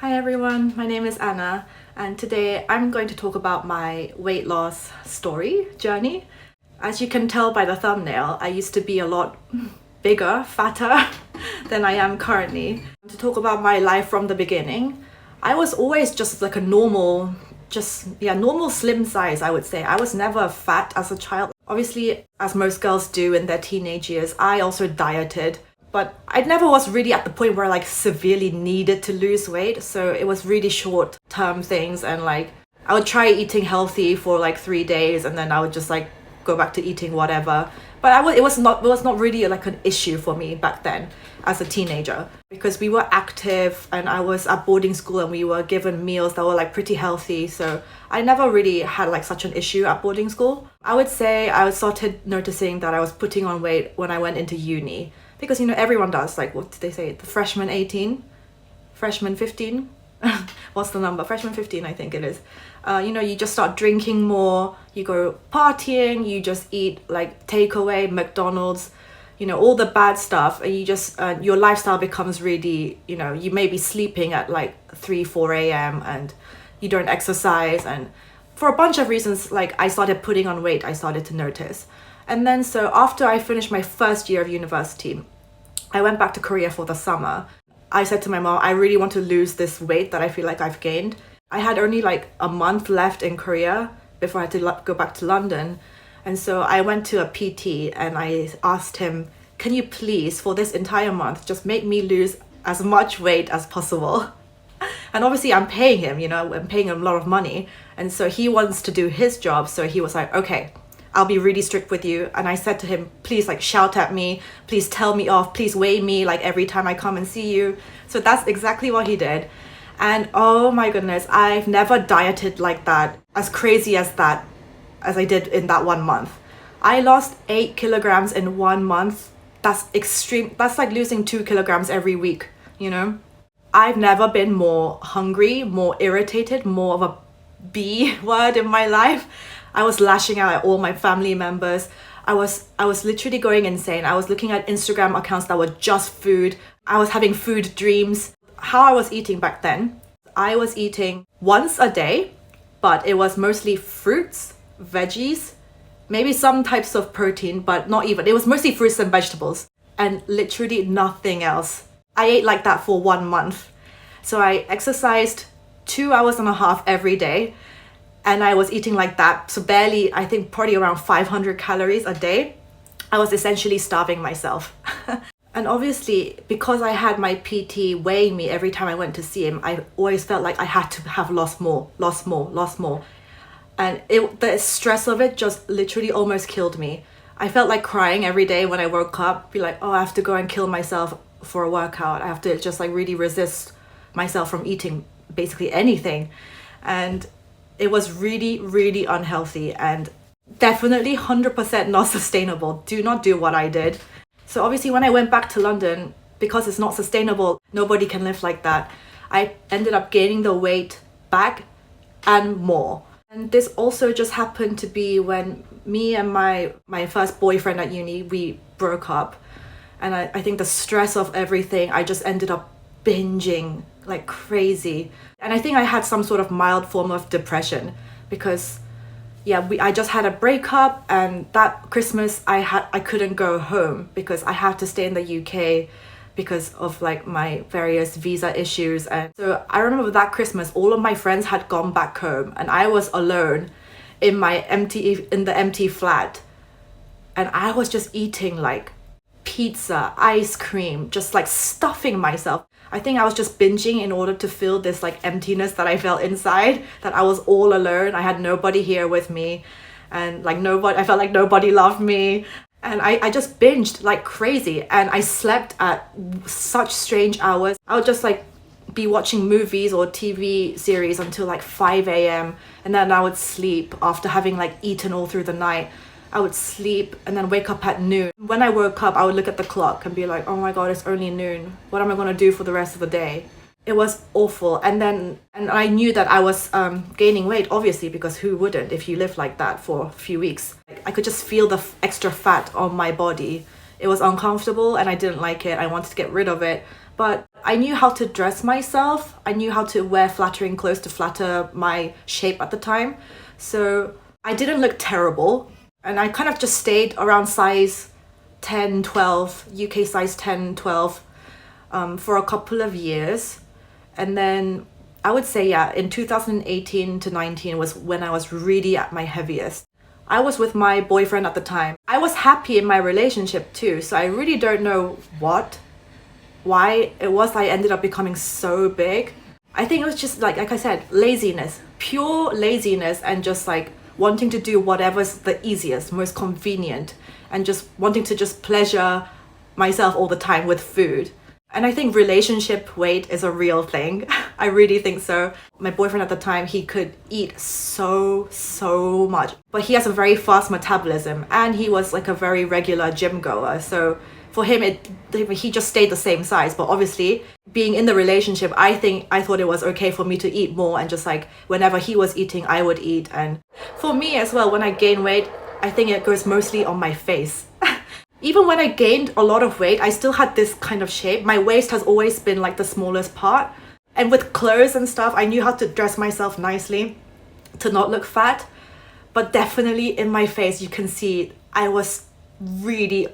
Hi everyone, my name is Anna and today I'm going to talk about my weight loss journey. As you can tell by the thumbnail, I used to be a lot bigger, fatter than I am currently. To talk about my life from the beginning, I was always just like a normal slim size, I would say. I was never fat as a child. Obviously, as most girls do in their teenage years, I also dieted. But I never was really at the point where I severely needed to lose weight. So it was really short term things, and I would try eating healthy for 3 days and then I would just go back to eating whatever. But it was not really an issue for me back then as a teenager, because we were active and I was at boarding school and we were given meals that were pretty healthy. So I never really had such an issue at boarding school. I would say I started noticing that I was putting on weight when I went into uni. Because, everyone does, what did they say? The freshman 18? Freshman 15? What's the number? Freshman 15, I think it is. You just start drinking more, you go partying, you just eat takeaway, McDonald's, all the bad stuff. And you just, your lifestyle becomes really, you may be sleeping at 3, 4 a.m. and you don't exercise. And for a bunch of reasons, I started putting on weight, I started to notice. And then so after I finished my first year of university, I went back to Korea for the summer. I said to my mom, I really want to lose this weight that I feel like I've gained. I had only a month left in Korea before I had to go back to London. And so I went to a PT and I asked him, can you please, for this entire month, just make me lose as much weight as possible? And obviously I'm paying him, I'm paying him a lot of money. And so he wants to do his job. So he was like, okay, I'll be really strict with you. And I said to him, please shout at me, please tell me off, please weigh me every time I come and see you. So that's exactly what he did. And oh my goodness, I've never dieted like that, as crazy as I did in that 1 month. I lost 8 kilograms in 1 month. That's extreme. That's like losing 2 kilograms every week, I've never been more hungry, more irritated, more of a B word in my life. I was lashing out at all my family members. I was literally going insane. I was looking at Instagram accounts that were just food. I was having food dreams. How I was eating back then, I was eating once a day, but it was mostly fruits, veggies, maybe some types of protein, but not even. It was mostly fruits and vegetables and literally nothing else. I ate like that for 1 month. So I exercised 2.5 hours every day. And I was eating like that. So barely, I think probably around 500 calories a day. I was essentially starving myself. And obviously, because I had my PT weighing me every time I went to see him, I always felt like I had to have lost more. And the stress of it just literally almost killed me. I felt like crying every day when I woke up, be like, oh, I have to go and kill myself for a workout. I have to just really resist myself from eating basically anything. And it was really, really unhealthy and definitely 100% not sustainable. Do not do what I did. So obviously when I went back to London, because it's not sustainable, nobody can live like that, I ended up gaining the weight back and more. And this also just happened to be when me and my first boyfriend at uni, we broke up. And I think the stress of everything, I just ended up binging like crazy. And I think I had some sort of mild form of depression because I just had a breakup, and that Christmas I couldn't go home because I had to stay in the UK because of my various visa issues. And so I remember that Christmas all of my friends had gone back home and I was alone in the empty flat, and I was just eating pizza, ice cream, just stuffing myself. I think I was just binging in order to fill this emptiness that I felt inside, that I was all alone. I had nobody here with me, and I felt like nobody loved me. And I just binged like crazy, and I slept at such strange hours. I would just be watching movies or TV series until 5 a.m. and then I would sleep after having eaten all through the night. I would sleep and then wake up at noon. When I woke up, I would look at the clock and be like, oh my God, it's only noon. What am I going to do for the rest of the day? It was awful. And I knew that I was gaining weight, obviously, because who wouldn't if you live like that for a few weeks? I could just feel the extra fat on my body. It was uncomfortable and I didn't like it. I wanted to get rid of it. but I knew how to dress myself. I knew how to wear flattering clothes to flatter my shape at the time. So I didn't look terrible. And I kind of just stayed around size 10, 12, UK size 10, 12 for a couple of years. And then I would say, yeah, in 2018 to 19 was when I was really at my heaviest. I was with my boyfriend at the time. I was happy in my relationship too, so I really don't know why it was I ended up becoming so big. I think it was just like I said, laziness, pure laziness, and just like wanting to do whatever's the easiest, most convenient, and just wanting to just pleasure myself all the time with food. And I think relationship weight is a real thing. I really think so. My boyfriend at the time, he could eat so much, but he has a very fast metabolism, and he was like a very regular gym goer. So for him, he just stayed the same size. But obviously, being in the relationship, I thought it was okay for me to eat more, and just like whenever he was eating, I would eat. And for me as well, when I gain weight, I think it goes mostly on my face. Even when I gained a lot of weight, I still had this kind of shape. My waist has always been like the smallest part. And with clothes and stuff, I knew how to dress myself nicely to not look fat. But definitely in my face, you can see I was really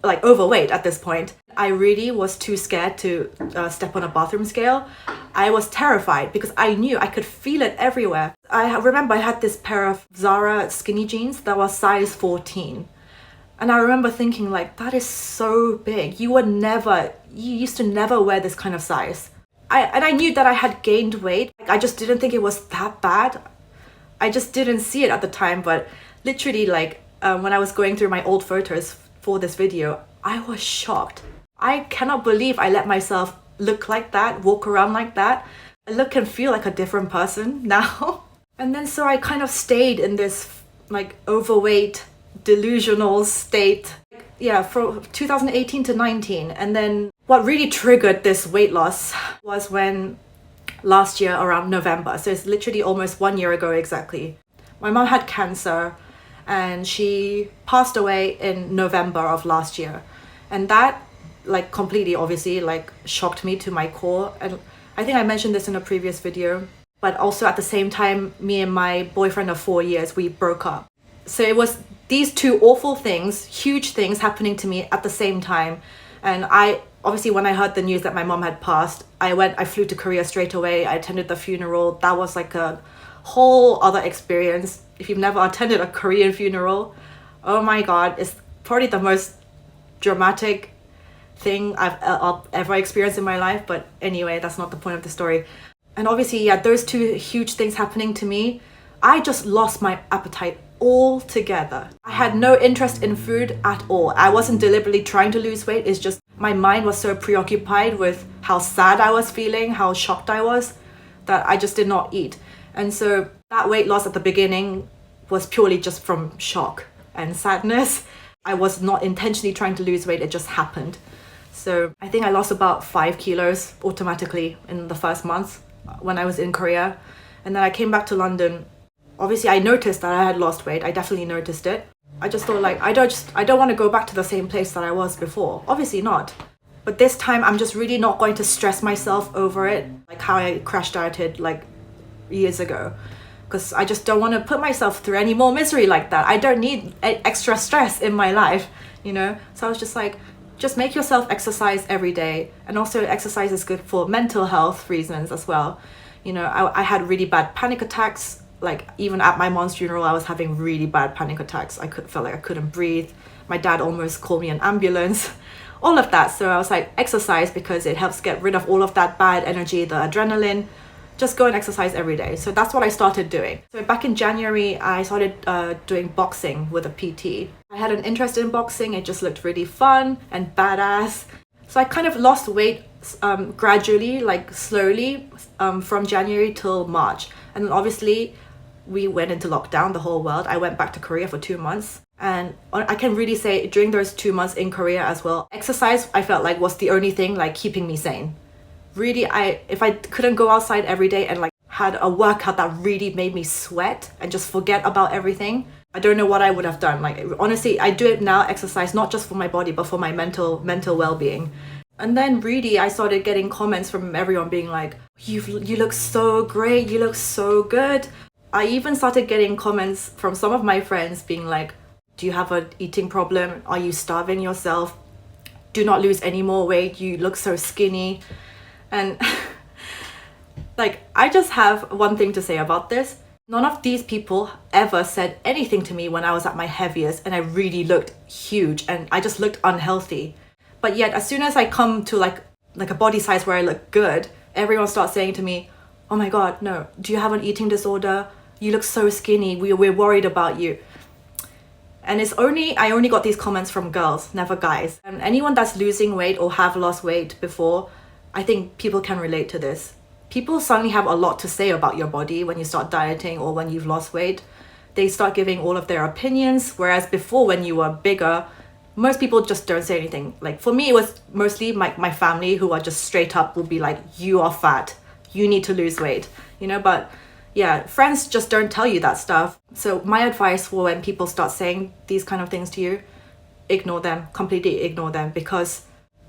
like overweight at this point. I really was too scared to step on a bathroom scale. I was terrified because I knew I could feel it everywhere. I remember I had this pair of Zara skinny jeans that was size 14. And I remember thinking like, that is so big. You used to never wear this kind of size. I knew that I had gained weight. I just didn't think it was that bad. I just didn't see it at the time. But literally like when I was going through my old photos for this video, I was shocked. I cannot believe I let myself look like that, walk around like that. I look and feel like a different person now. And then so I kind of stayed in this like overweight, delusional state, yeah, from 2018 to 19. And then what really triggered this weight loss was when last year around November, so it's literally almost 1 year ago exactly, my mom had cancer and she passed away in November of last year. And that like completely obviously like shocked me to my core. And I think I mentioned this in a previous video, but also at the same time, me and my boyfriend of 4 years, we broke up. So it was these two awful things, huge things happening to me at the same time. And I obviously, when I heard the news that my mom had passed, I flew to Korea straight away. I attended the funeral. That was like a whole other experience. If you've never attended a Korean funeral, oh my God, it's probably the most dramatic thing I've ever experienced in my life. But anyway, that's not the point of the story. And obviously, yeah, those two huge things happening to me, I just lost my appetite altogether. I had no interest in food at all. I wasn't deliberately trying to lose weight. It's just my mind was so preoccupied with how sad I was feeling, how shocked I was, that I just did not eat. And so that weight loss at the beginning was purely just from shock and sadness. I was not intentionally trying to lose weight. It just happened. So I think I lost about 5 kilos automatically in the first month when I was in Korea. And then I came back to London. Obviously, I noticed that I had lost weight. I definitely noticed it. I just thought like, I don't want to go back to the same place that I was before. Obviously not. But this time, I'm just really not going to stress myself over it, like how I crash dieted like years ago. Because I just don't want to put myself through any more misery like that. I don't need extra stress in my life, you know? So I was just like, just make yourself exercise every day. And also exercise is good for mental health reasons as well. You know, I had really bad panic attacks. Like even at my mom's funeral, I was having really bad panic attacks. Felt like I couldn't breathe. My dad almost called me an ambulance. All of that. So I was like, exercise because it helps get rid of all of that bad energy, the adrenaline. Just go and exercise every day. So that's what I started doing. So back in January, I started doing boxing with a PT. I had an interest in boxing. It just looked really fun and badass. So I kind of lost weight gradually, like slowly, from January till March. And then obviously we went into lockdown, the whole world. I went back to Korea for 2 months. And I can really say during those 2 months in Korea as well, exercise I felt like was the only thing like keeping me sane. Really, if I couldn't go outside every day and like had a workout that really made me sweat and just forget about everything, I don't know what I would have done. Like honestly, I do it now, exercise, not just for my body, but for my mental well-being. And then really I started getting comments from everyone being like, you look so great, you look so good. I even started getting comments from some of my friends being like, do you have an eating problem? Are you starving yourself? Do not lose any more weight, you look so skinny. And like, I just have one thing to say about this. None of these people ever said anything to me when I was at my heaviest and I really looked huge and I just looked unhealthy. But yet, as soon as I come to like a body size where I look good, everyone starts saying to me, oh my God, no, do you have an eating disorder? You look so skinny, we're worried about you. And I only got these comments from girls, never guys. And anyone that's losing weight or have lost weight before, I think people can relate to this. People suddenly have a lot to say about your body when you start dieting or when you've lost weight. They start giving all of their opinions, whereas before when you were bigger, most people just don't say anything. Like for me, it was mostly my family who are just straight up will be like, you are fat, you need to lose weight, but yeah, friends just don't tell you that stuff. So my advice for when people start saying these kind of things to you, ignore them, completely ignore them, because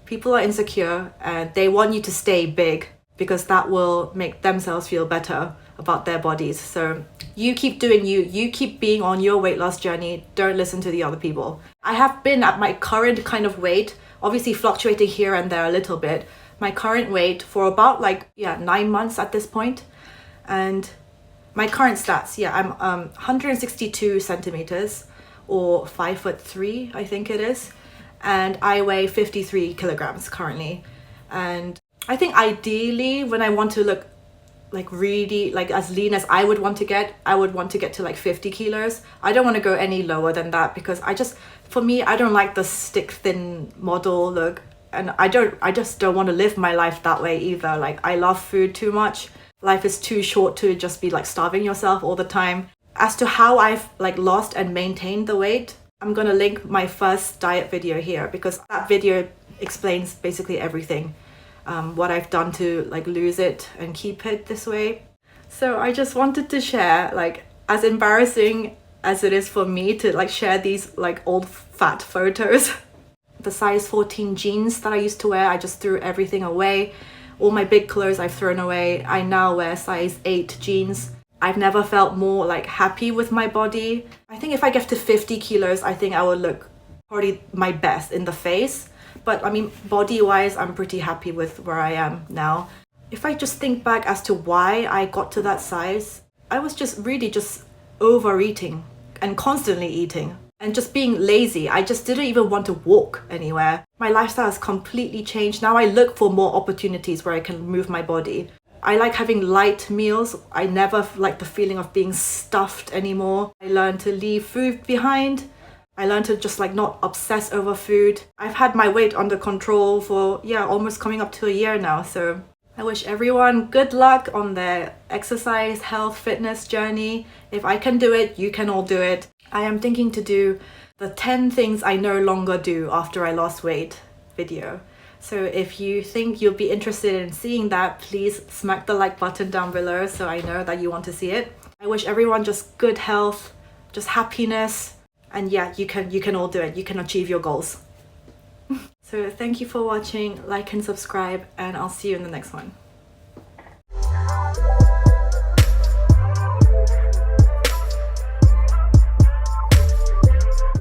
people are insecure and they want you to stay big because that will make themselves feel better about their bodies. So you keep doing you keep being on your weight loss journey. Don't listen to the other people. I have been at my current kind of weight, obviously fluctuating here and there a little bit, my current weight for about 9 months at this point. And my current stats, I'm 162 centimeters or 5'3", I think it is. And I weigh 53 kilograms currently. And I think ideally when I want to look really as lean as I would want to get to 50 kilos. I don't want to go any lower than that because for me, I don't like the stick thin model look. And I just don't want to live my life that way either. I love food too much. Life is too short to just be starving yourself all the time. As to how I've lost and maintained the weight, I'm gonna link my first diet video here because that video explains basically everything. What I've done to lose it and keep it this way. So I just wanted to share, as embarrassing as it is for me to share these old fat photos. The size 14 jeans that I used to wear, I just threw everything away. All my big clothes I've thrown away. I now wear size 8 jeans. I've never felt more happy with my body. I think if I get to 50 kilos, I think I would look probably my best in the face. But I mean, body-wise, I'm pretty happy with where I am now. If I just think back as to why I got to that size, I was just really just overeating and constantly eating and just being lazy. I just didn't even want to walk anywhere. My lifestyle has completely changed. Now I look for more opportunities where I can move my body. I like having light meals. I never like the feeling of being stuffed anymore. I learned to leave food behind. I learned to just not obsess over food. I've had my weight under control for, almost coming up to a year now. So I wish everyone good luck on their exercise, health, fitness journey. If I can do it, you can all do it. I am thinking to do the 10 things I no longer do after I lost weight video. So if you think you'll be interested in seeing that, please smack the like button down below so I know that you want to see it. I wish everyone just good health, just happiness. And you can all do it. You can achieve your goals. So thank you for watching, like and subscribe, and I'll see you in the next one.